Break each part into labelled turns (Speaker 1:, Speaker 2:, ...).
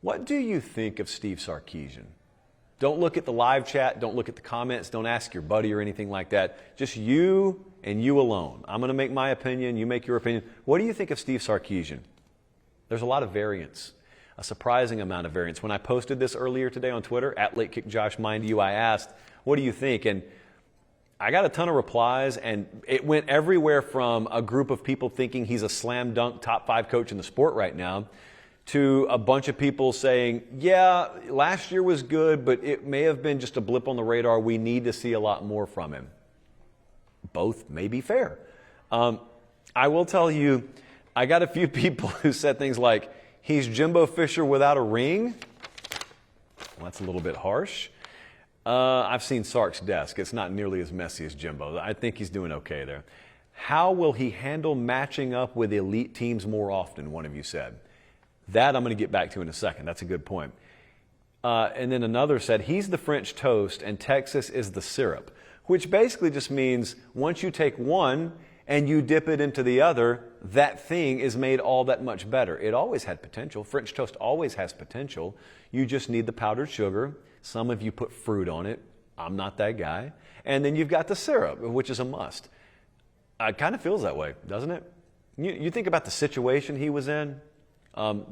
Speaker 1: What do you think of Steve Sarkisian? Don't look at the live chat. Don't look at the comments. Don't ask your buddy or anything like that. Just you and you alone. I'm going to make my opinion. You make your opinion. What do you think of Steve Sarkisian? There's a lot of variance, a surprising amount of variance. When I posted this earlier today on Twitter, at LateKickJosh, mind you, I asked, what do you think? And I got a ton of replies, and it went everywhere from a group of people thinking he's a slam dunk top 5 coach in the sport right now to a bunch of people saying, yeah, last year was good, but it may have been just a blip on the radar. We need to see a lot more from him. Both may be fair. I will tell you, I got a few people who said things like, he's Jimbo Fisher without a ring. Well, that's a little bit harsh. I've seen Sark's desk. It's not nearly as messy as Jimbo. I think he's doing okay there. How will he handle matching up with elite teams more often, one of you said. That I'm going to get back to in a second. That's a good point. And then another said, he's the French toast and Texas is the syrup, which basically just means once you take one and you dip it into the other, that thing is made all that much better. It always had potential. French toast always has potential. You just need the powdered sugar. Some of you put fruit on it. I'm not that guy. And then you've got the syrup, which is a must. It kind of feels that way, doesn't it? You think about the situation he was in.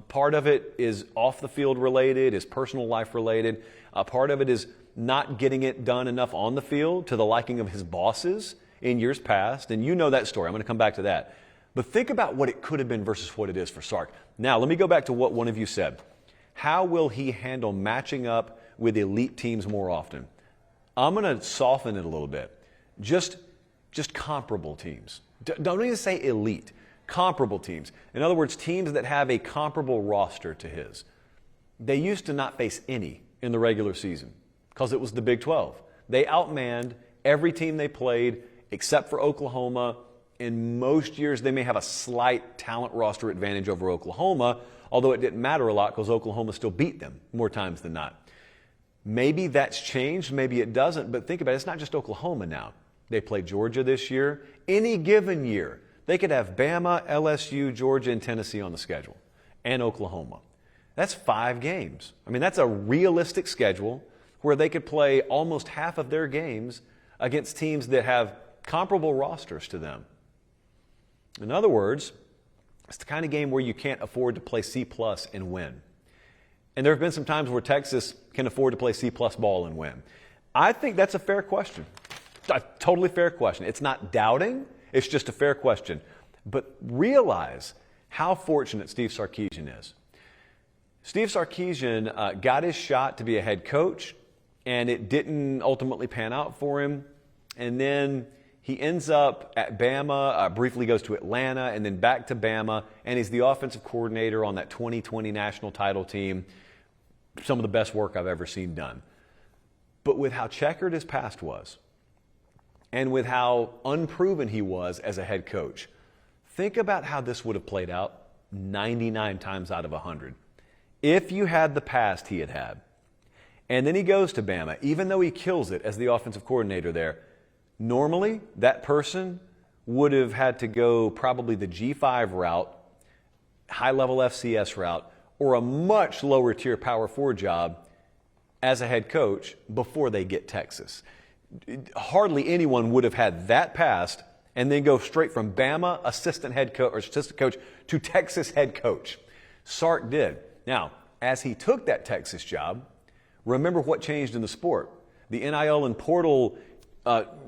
Speaker 1: Part of it is off the field related, is personal life related. Part of it is not getting it done enough on the field to the liking of his bosses in years past. And you know that story. I'm going to come back to that. But think about what it could have been versus what it is for Sark. Now, let me go back to what one of you said. How will he handle matching up with elite teams more often? I'm going to soften it a little bit. Just comparable teams. Don't even say elite. Comparable teams. In other words, teams that have a comparable roster to his. They used to not face any in the regular season because it was the Big 12. They outmanned every team they played except for Oklahoma. In most years, they may have a slight talent roster advantage over Oklahoma, although it didn't matter a lot because Oklahoma still beat them more times than not. Maybe that's changed, maybe it doesn't, but think about it, it's not just Oklahoma now. They play Georgia this year. Any given year, they could have Bama, LSU, Georgia, and Tennessee on the schedule, and Oklahoma. That's 5 games. I mean, that's a realistic schedule where they could play almost half of their games against teams that have comparable rosters to them. In other words, it's the kind of game where you can't afford to play C+ and win. And there have been some times where Texas can afford to play C+ ball and win. I think that's a fair question. A totally fair question. It's not doubting. It's just a fair question. But realize how fortunate Steve Sarkisian is. Steve Sarkisian got his shot to be a head coach, and it didn't ultimately pan out for him. And then he ends up at Bama, briefly goes to Atlanta, and then back to Bama, and he's the offensive coordinator on that 2020 national title team. Some of the best work I've ever seen done. But with how checkered his past was, and with how unproven he was as a head coach, think about how this would have played out 99 times out of 100. If you had the past he had had, and then he goes to Bama, even though he kills it as the offensive coordinator there, normally that person would have had to go probably the G5 route, high-level FCS route, or a much lower tier Power 4 job as a head coach before they get Texas. Hardly anyone would have had that past and then go straight from Bama assistant head coach or assistant coach to Texas head coach. Sark did. Now, as he took that Texas job, remember what changed in the sport. The NIL and portal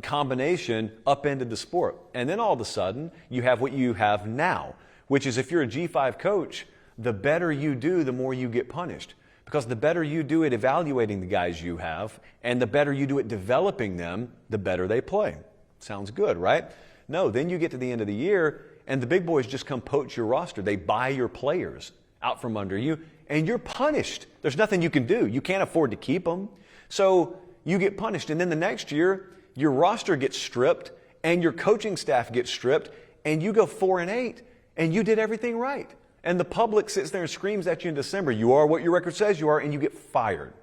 Speaker 1: combination upended the sport. And then all of a sudden, you have what you have now, which is if you're a G5 coach, the better you do, the more you get punished. Because the better you do at evaluating the guys you have, and the better you do at developing them, the better they play. Sounds good, right? No, then you get to the end of the year, and the big boys just come poach your roster. They buy your players out from under you, and you're punished. There's nothing you can do. You can't afford to keep them. So you get punished. And then the next year, your roster gets stripped, and your coaching staff gets stripped, and you go 4-8, and you did everything right. And the public sits there and screams at you in December, you are what your record says you are, and you get fired.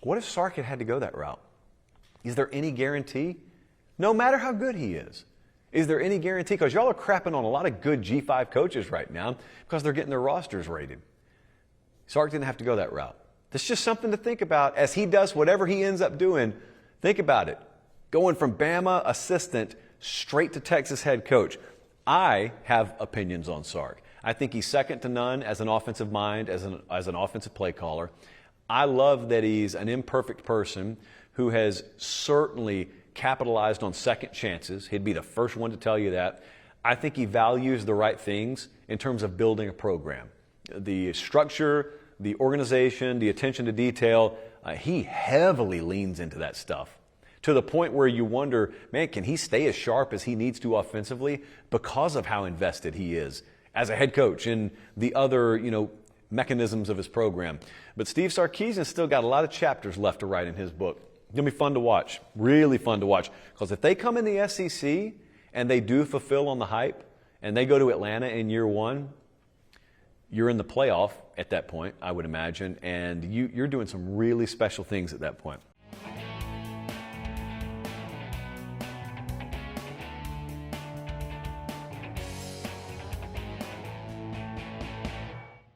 Speaker 1: What if Sark had to go that route? Is there any guarantee? No matter how good he is there any guarantee? Because y'all are crapping on a lot of good G5 coaches right now because they're getting their rosters rated. Sark didn't have to go that route. That's just something to think about as he does whatever he ends up doing. Think about it. Going from Bama assistant straight to Texas head coach. I have opinions on Sark. I think he's second to none as an offensive mind, as an offensive play caller. I love that he's an imperfect person who has certainly capitalized on second chances. He'd be the first one to tell you that. I think he values the right things in terms of building a program. The structure, the organization, the attention to detail, he heavily leans into that stuff to the point where you wonder, man, can he stay as sharp as he needs to offensively because of how invested he is as a head coach in the other, mechanisms of his program. But Steve Sarkeesian still got a lot of chapters left to write in his book. It's going to be fun to watch, really fun to watch. Because if they come in the SEC and they do fulfill on the hype and they go to Atlanta in year one, you're in the playoff at that point, I would imagine, and you're doing some really special things at that point.